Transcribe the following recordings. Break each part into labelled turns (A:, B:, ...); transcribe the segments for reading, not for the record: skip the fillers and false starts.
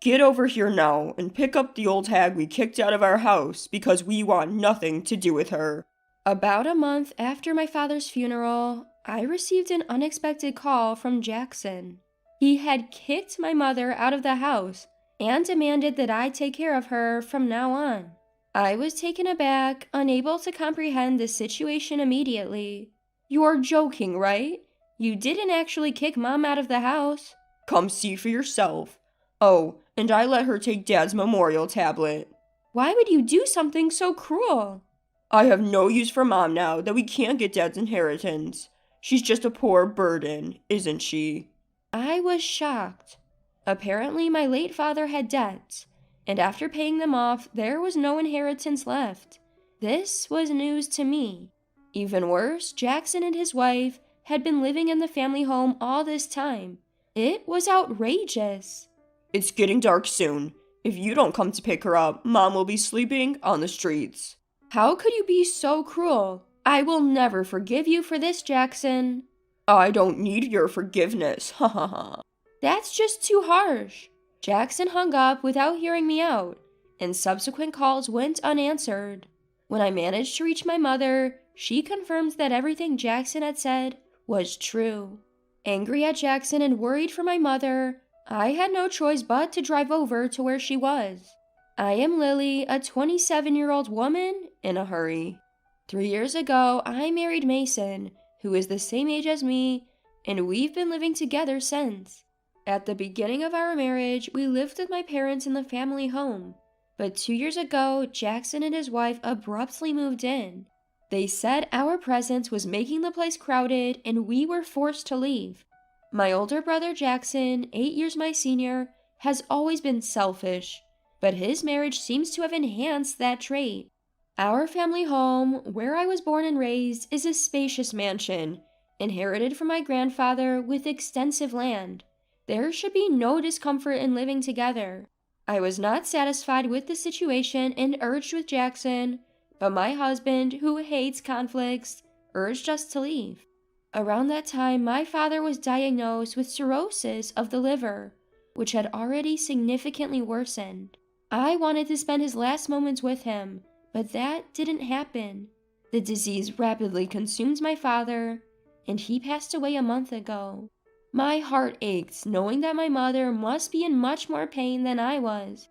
A: Get over here now and pick up the old hag we kicked out of our house because we want nothing to do with her."
B: About a month after my father's funeral, I received an unexpected call from Jackson. He had kicked my mother out of the house and demanded that I take care of her from now on. I was taken aback, unable to comprehend the situation immediately. "You're joking, right? You didn't actually kick Mom out of the house."
A: "Come see for yourself. Oh, and I let her take Dad's memorial tablet."
B: "Why would you do something so cruel?"
A: "I have no use for Mom now that we can't get Dad's inheritance. She's just a poor burden, isn't she?"
B: I was shocked. Apparently, my late father had debts, and after paying them off, there was no inheritance left. This was news to me. Even worse, Jackson and his wife had been living in the family home all this time. It was outrageous.
A: "It's getting dark soon. If you don't come to pick her up, Mom will be sleeping on the streets."
B: How could you be so cruel? I will never forgive you for this, Jackson.
A: "I don't need your forgiveness, ha ha ha."
B: That's just too harsh. Jackson hung up without hearing me out, and subsequent calls went unanswered. When I managed to reach my mother, she confirmed that everything Jackson had said was true. Angry at Jackson and worried for my mother, I had no choice but to drive over to where she was. I am Lily, a 27-year-old woman in a hurry. 3 years ago, I married Mason, who is the same age as me, and we've been living together since. At the beginning of our marriage, we lived with my parents in the family home, but 2 years ago, Jackson and his wife abruptly moved in. They said our presence was making the place crowded and we were forced to leave. My older brother Jackson, 8 years my senior, has always been selfish, but his marriage seems to have enhanced that trait. Our family home, where I was born and raised, is a spacious mansion, inherited from my grandfather with extensive land. There should be no discomfort in living together. I was not satisfied with the situation and urged with Jackson, but my husband, who hates conflicts, urged us to leave. Around that time, my father was diagnosed with cirrhosis of the liver, which had already significantly worsened. I wanted to spend his last moments with him, but that didn't happen. The disease rapidly consumed my father, and he passed away a month ago. My heart ached knowing that my mother must be in much more pain than I was.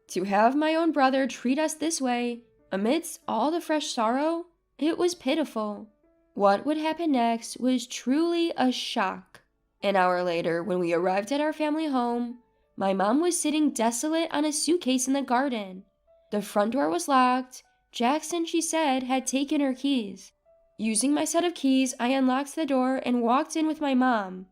B: To have my own brother treat us this way, amidst all the fresh sorrow, it was pitiful. What would happen next was truly a shock. An hour later, when we arrived at our family home, my mom was sitting desolate on a suitcase in the garden. The front door was locked. Jackson, she said, had taken her keys. Using my set of keys, I unlocked the door and walked in with my mom.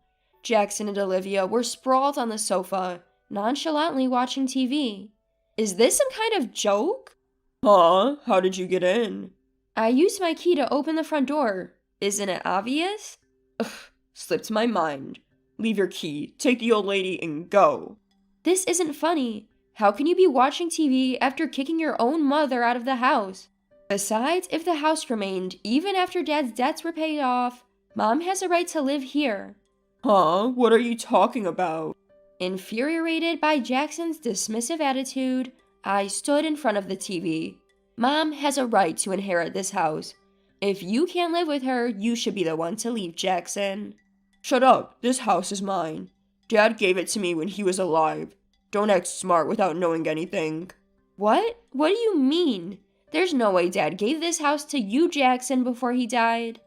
B: Jackson and Olivia were sprawled on the sofa, nonchalantly watching TV. Is this some kind of joke?
A: "Huh? How did you get in?"
B: I used my key to open the front door. Isn't it obvious?
A: "Ugh, slipped my mind. Leave your key, take the old lady, and go."
B: This isn't funny. How can you be watching TV after kicking your own mother out of the house? Besides, if the house remained, even after Dad's debts were paid off, Mom has a right to live here.
A: "Huh? What are you talking about?"
B: Infuriated by Jackson's dismissive attitude, I stood in front of the TV. Mom has a right to inherit this house. If you can't live with her, you should be the one to leave, Jackson.
A: "Shut up. This house is mine. Dad gave it to me when he was alive. Don't act smart without knowing anything."
B: What? What do you mean? There's no way Dad gave this house to you, Jackson, before he died.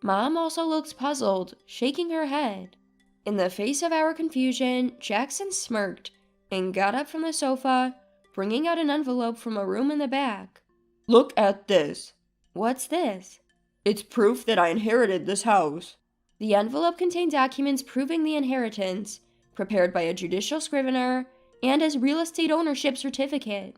B: Mom also looked puzzled, shaking her head. In the face of our confusion, Jackson smirked and got up from the sofa, bringing out an envelope from a room in the back.
A: "Look at this.
B: What's this?
A: It's proof that I inherited this house."
B: The envelope contained documents proving the inheritance, prepared by a judicial scrivener, and his real estate ownership certificate.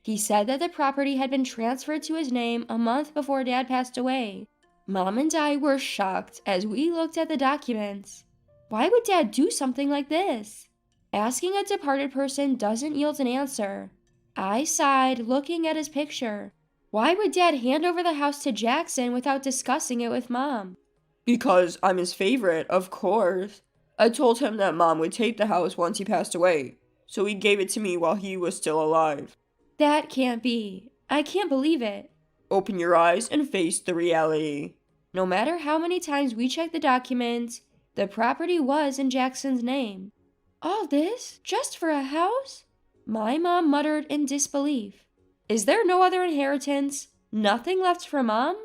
B: He said that the property had been transferred to his name a month before Dad passed away. Mom and I were shocked as we looked at the documents. Why would Dad do something like this? Asking a departed person doesn't yield an answer. I sighed, looking at his picture. Why would Dad hand over the house to Jackson without discussing it with Mom?
A: "Because I'm his favorite, of course. I told him that Mom would take the house once he passed away. so he gave it to me while he was still alive.
B: That can't be. I can't believe it.
A: Open your eyes and face the reality.
B: No matter how many times we checked the documents, the property was in Jackson's name. All this just for a house? My mom muttered in disbelief. Is there no other inheritance? Nothing left for Mom?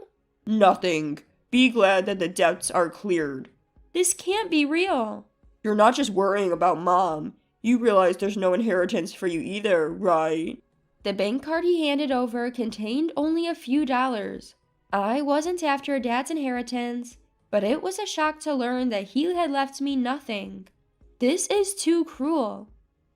A: Nothing. Be glad that the debts are cleared.
B: This can't be real.
A: You're not just worrying about Mom. You realize there's no inheritance for you either, right?
B: The bank card he handed over contained only a few dollars. I wasn't after Dad's inheritance, but it was a shock to learn that he had left me nothing. This is too cruel.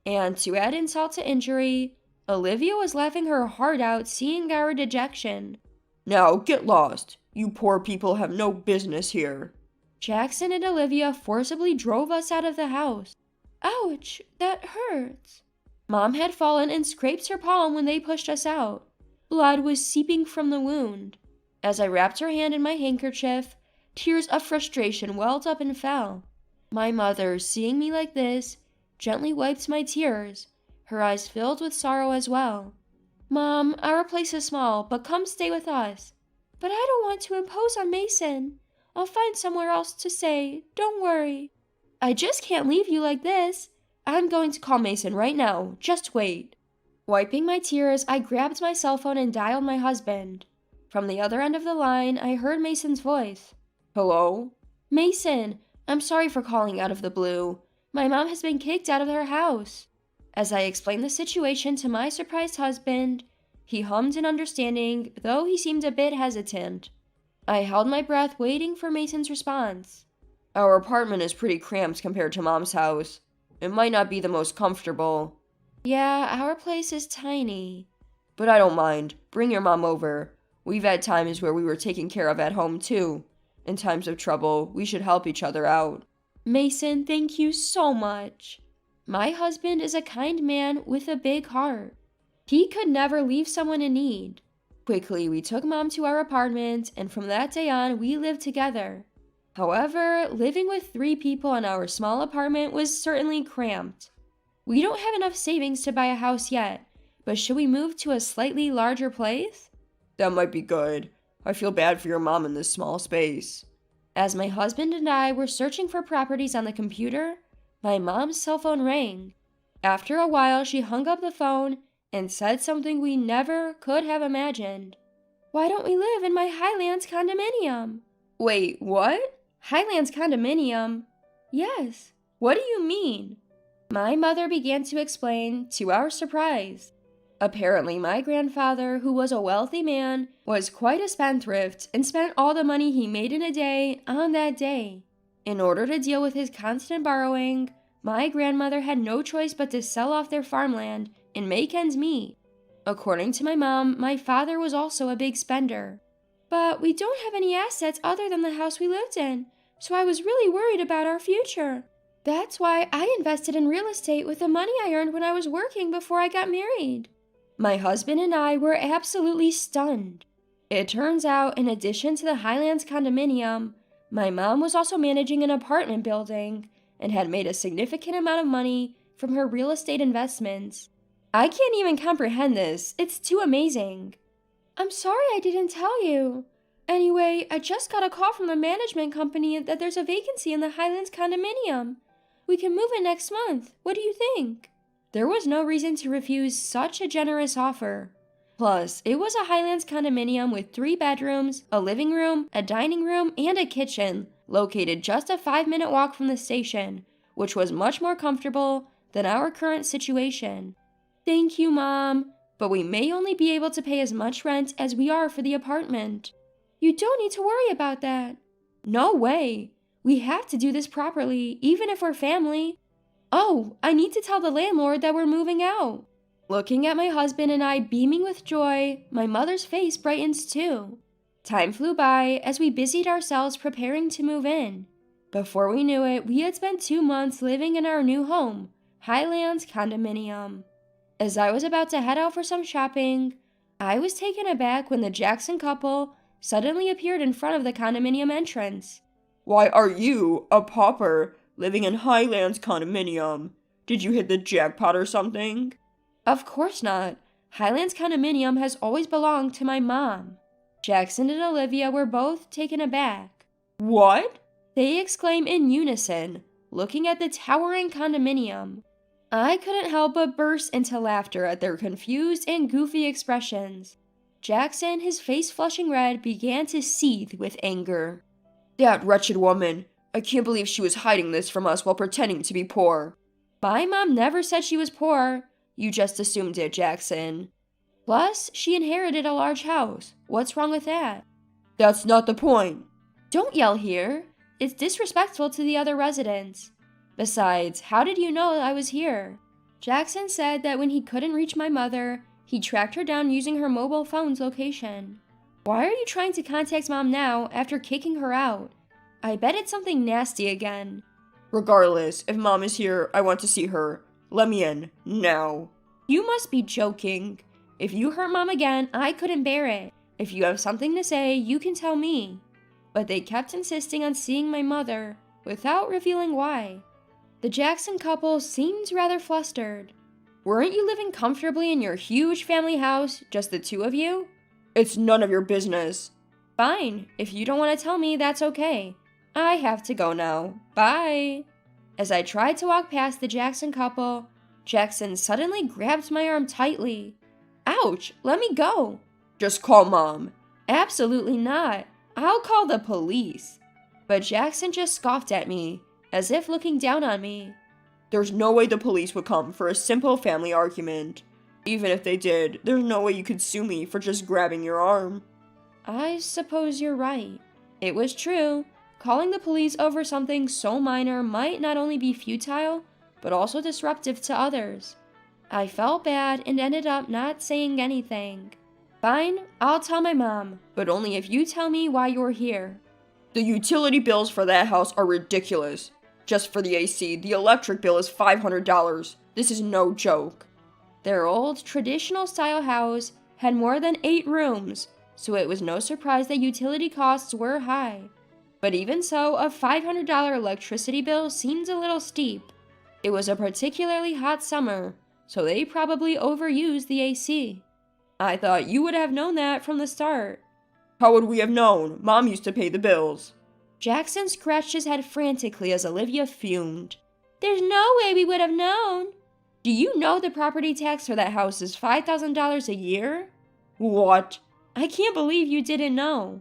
B: And to add insult to injury, Olivia was laughing her heart out seeing our dejection.
A: Now get lost. You poor people have no business here.
B: Jackson and Olivia forcibly drove us out of the house. Ouch, that hurts. Mom had fallen and scraped her palm when they pushed us out. Blood was seeping from the wound. As I wrapped her hand in my handkerchief, tears of frustration welled up and fell. My mother, seeing me like this, gently wiped my tears, her eyes filled with sorrow as well. Mom, our place is small, but come stay with us. But I don't want to impose on Mason. I'll find somewhere else to stay, don't worry. I just can't leave you like this. I'm going to call Mason right now, just wait. Wiping my tears, I grabbed my cell phone and dialed my husband. From the other end of the line, I heard Mason's voice.
A: Hello?
B: Mason, I'm sorry for calling out of the blue. My mom has been kicked out of her house. As I explained the situation to my surprised husband, he hummed in understanding, though he seemed a bit hesitant. I held my breath waiting for Mason's response.
A: Our apartment is pretty cramped compared to Mom's house. It might not be the most comfortable.
B: Yeah, our place is tiny.
A: But I don't mind. Bring your mom over. We've had times where we were taken care of at home too. In times of trouble, we should help each other out.
B: Mason, thank you so much. My husband is a kind man with a big heart. He could never leave someone in need. Quickly, we took Mom to our apartment, and from that day on, we lived together. However, living with 3 people in our small apartment was certainly cramped. We don't have enough savings to buy a house yet, but should we move to a slightly larger place?
A: That might be good. I feel bad for your mom in this small space.
B: As my husband and I were searching for properties on the computer, my mom's cell phone rang. After a while, she hung up the phone and said something we never could have imagined. Why don't we live in my Highlands condominium?
A: Wait, what?
B: Highlands condominium? Yes. What do you mean? My mother began to explain, to our surprise. Apparently, my grandfather, who was a wealthy man, was quite a spendthrift and spent all the money he made in a day on that day. In order to deal with his constant borrowing, my grandmother had no choice but to sell off their farmland and make ends meet. According to my mom, my father was also a big spender. But we don't have any assets other than the house we lived in, so I was really worried about our future. That's why I invested in real estate with the money I earned when I was working before I got married. My husband and I were absolutely stunned. It turns out, in addition to the Highlands condominium, my mom was also managing an apartment building and had made a significant amount of money from her real estate investments. I can't even comprehend this. It's too amazing. I'm sorry I didn't tell you. Anyway, I just got a call from the management company that there's a vacancy in the Highlands condominium. We can move in next month. What do you think? There was no reason to refuse such a generous offer. Plus, it was a Highlands condominium with 3 bedrooms, a living room, a dining room, and a kitchen, located just a 5-minute walk from the station, which was much more comfortable than our current situation. Thank you, Mom, but we may only be able to pay as much rent as we are for the apartment. You don't need to worry about that. No way. We have to do this properly, even if we're family. Oh, I need to tell the landlord that we're moving out. Looking at my husband and I beaming with joy, my mother's face brightens too. Time flew by as we busied ourselves preparing to move in. Before we knew it, we had spent 2 months living in our new home, Highlands condominium. As I was about to head out for some shopping, I was taken aback when the Jackson couple suddenly appeared in front of the condominium entrance.
A: Why are you, a pauper, living in Highlands condominium? Did you hit the jackpot or something?
B: Of course not. Highlands condominium has always belonged to my mom. Jackson and Olivia were both taken aback.
A: What?
B: They exclaim in unison, looking at the towering condominium. I couldn't help but burst into laughter at their confused and goofy expressions. Jackson, his face flushing red, began to seethe with anger.
A: That wretched woman. I can't believe she was hiding this from us while pretending to be poor.
B: My mom never said she was poor.
A: You just assumed it, Jackson.
B: Plus, she inherited a large house. What's wrong with that?
A: That's not the point.
B: Don't yell here. It's disrespectful to the other residents. Besides, how did you know I was here? Jackson said that when he couldn't reach my mother, he tracked her down using her mobile phone's location. Why are you trying to contact Mom now after kicking her out? I bet it's something nasty again.
A: Regardless, if Mom is here, I want to see her. Let me in, now.
B: You must be joking. If you hurt Mom again, I couldn't bear it. If you have something to say, you can tell me. But they kept insisting on seeing my mother, without revealing why. The Jackson couple seemed rather flustered. Weren't you living comfortably in your huge family house, just the two of you?
A: It's none of your business.
B: Fine, if you don't want to tell me, that's okay. I have to go now. Bye. As I tried to walk past the Jackson couple, Jackson suddenly grabbed my arm tightly. Ouch, let me go.
A: Just call Mom.
B: Absolutely not. I'll call the police. But Jackson just scoffed at me, as if looking down on me.
A: There's no way the police would come for a simple family argument. Even if they did, there's no way you could sue me for just grabbing your arm.
B: I suppose you're right. It was true. Calling the police over something so minor might not only be futile, but also disruptive to others. I felt bad and ended up not saying anything. Fine, I'll tell my mom, but only if you tell me why you're here.
A: The utility bills for that house are ridiculous. Just for the AC, the electric bill is $500. This is no joke.
B: Their old, traditional-style house had more than 8 rooms, so it was no surprise that utility costs were high. But even so, a $500 electricity bill seemed a little steep. It was a particularly hot summer, so they probably overused the AC. I thought you would have known that from the start.
A: How would we have known? Mom used to pay the bills.
B: Jackson scratched his head frantically as Olivia fumed. There's no way we would have known. Do you know the property tax for that house is $5,000 a year?
A: What?
B: I can't believe you didn't know.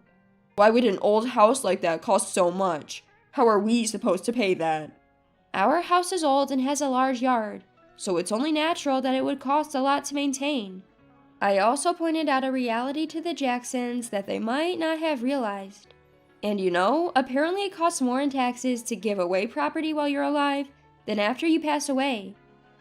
A: Why would an old house like that cost so much? How are we supposed to pay that?
B: Our house is old and has a large yard, so it's only natural that it would cost a lot to maintain. I also pointed out a reality to the Jacksons that they might not have realized. And you know, apparently it costs more in taxes to give away property while you're alive than after you pass away.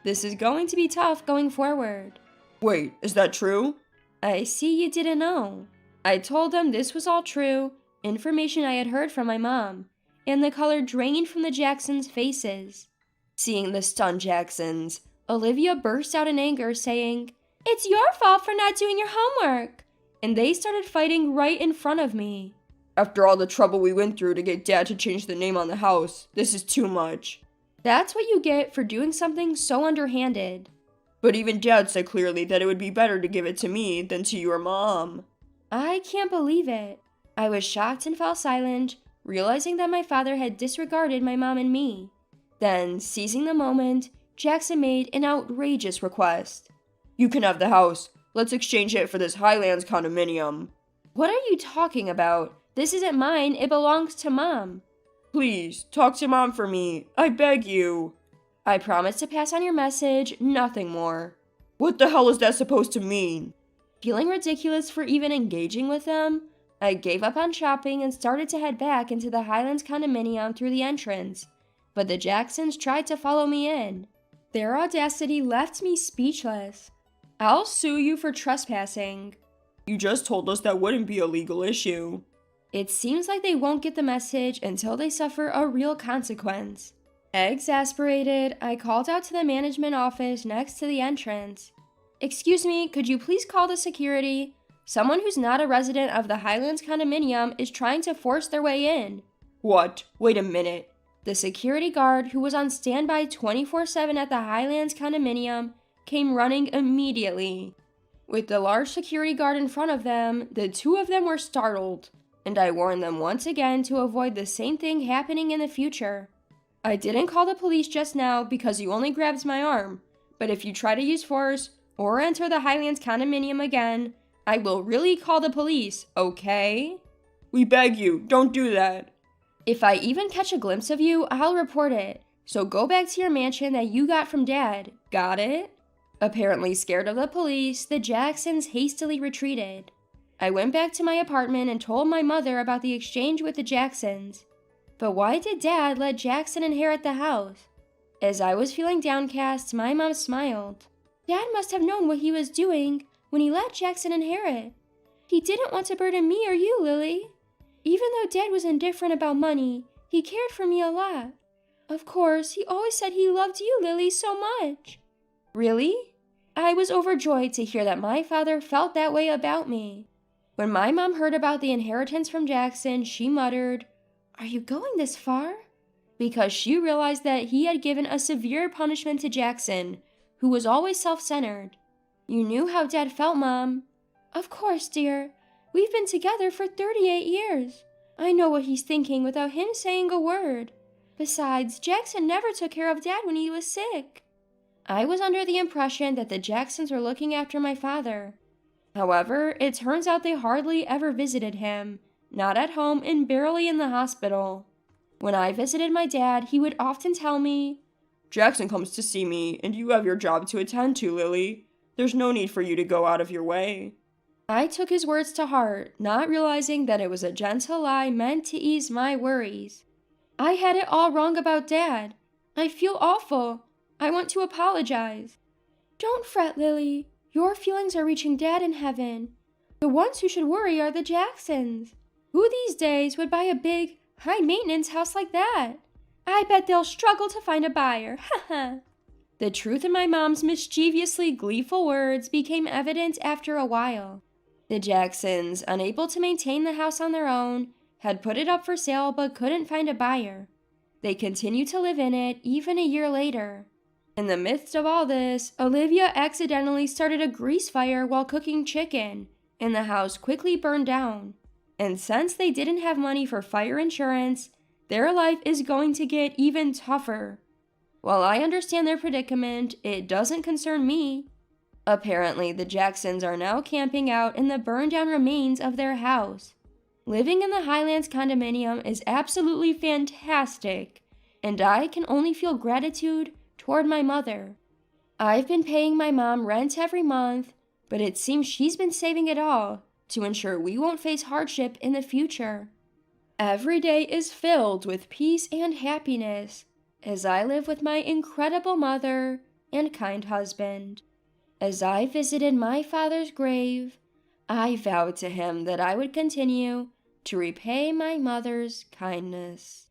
B: This is going to be tough going forward.
A: Wait, is that true?
B: I see you didn't know. I told them this was all true, information I had heard from my mom, and the color drained from the Jacksons' faces. Seeing the stunned Jacksons, Olivia burst out in anger, saying, "It's your fault for not doing your homework!" And they started fighting right in front of me.
A: After all the trouble we went through to get Dad to change the name on the house, this is too much.
B: That's what you get for doing something so underhanded.
A: But even Dad said clearly that it would be better to give it to me than to your mom.
B: I can't believe it. I was shocked and fell silent, realizing that my father had disregarded my mom and me. Then, seizing the moment, Jackson made an outrageous request.
A: You can have the house. Let's exchange it for this Highlands condominium.
B: What are you talking about? This isn't mine, it belongs to Mom.
A: Please, talk to Mom for me. I beg you.
B: I promise to pass on your message, nothing more.
A: What the hell is that supposed to mean?
B: Feeling ridiculous for even engaging with them, I gave up on shopping and started to head back into the Highlands condominium through the entrance, but the Jacksons tried to follow me in. Their audacity left me speechless. I'll sue you for trespassing.
A: You just told us that wouldn't be a legal issue.
B: It seems like they won't get the message until they suffer a real consequence. Exasperated, I called out to the management office next to the entrance. Excuse me, could you please call the security? Someone who's not a resident of the Highlands condominium is trying to force their way in.
A: What? Wait a minute.
B: The security guard, who was on standby 24/7 at the Highlands condominium, came running immediately. With the large security guard in front of them, the two of them were startled, and I warned them once again to avoid the same thing happening in the future. I didn't call the police just now because you only grabbed my arm, but if you try to use force or enter the Highlands condominium again, I will really call the police, okay?
A: We beg you, don't do that.
B: If I even catch a glimpse of you, I'll report it. So go back to your mansion that you got from Dad. Got it? Apparently scared of the police, the Jacksons hastily retreated. I went back to my apartment and told my mother about the exchange with the Jacksons. But why did Dad let Jackson inherit the house? As I was feeling downcast, my mom smiled. Dad must have known what he was doing when he let Jackson inherit. He didn't want to burden me or you, Lily. Even though Dad was indifferent about money, he cared for me a lot. Of course, he always said he loved you, Lily, so much. Really? I was overjoyed to hear that my father felt that way about me. When my mom heard about the inheritance from Jackson, she muttered, "Are you going this far?" Because she realized that he had given a severe punishment to Jackson, who was always self-centered. You knew how Dad felt, Mom. Of course, dear. We've been together for 38 years. I know what he's thinking without him saying a word. Besides, Jackson never took care of Dad when he was sick. I was under the impression that the Jacksons were looking after my father. However, it turns out they hardly ever visited him, not at home and barely in the hospital. When I visited my dad, he would often tell me,
A: Jackson comes to see me, and you have your job to attend to, Lily. There's no need for you to go out of your way.
B: I took his words to heart, not realizing that it was a gentle lie meant to ease my worries. I had it all wrong about Dad. I feel awful. I want to apologize. Don't fret, Lily. Your feelings are reaching Dad in heaven. The ones who should worry are the Jacksons. Who these days would buy a big, high-maintenance house like that? I bet they'll struggle to find a buyer. Haha. The truth in my mom's mischievously gleeful words became evident after a while. The Jacksons, unable to maintain the house on their own, had put it up for sale but couldn't find a buyer. They continued to live in it even a year later. In the midst of all this, Olivia accidentally started a grease fire while cooking chicken, and the house quickly burned down. And since they didn't have money for fire insurance, their life is going to get even tougher. While I understand their predicament, it doesn't concern me. Apparently, the Jacksons are now camping out in the burned-down remains of their house. Living in the Highlands condominium is absolutely fantastic, and I can only feel gratitude toward my mother. I've been paying my mom rent every month, but it seems she's been saving it all to ensure we won't face hardship in the future. Every day is filled with peace and happiness as I live with my incredible mother and kind husband. As I visited my father's grave, I vowed to him that I would continue to repay my mother's kindness.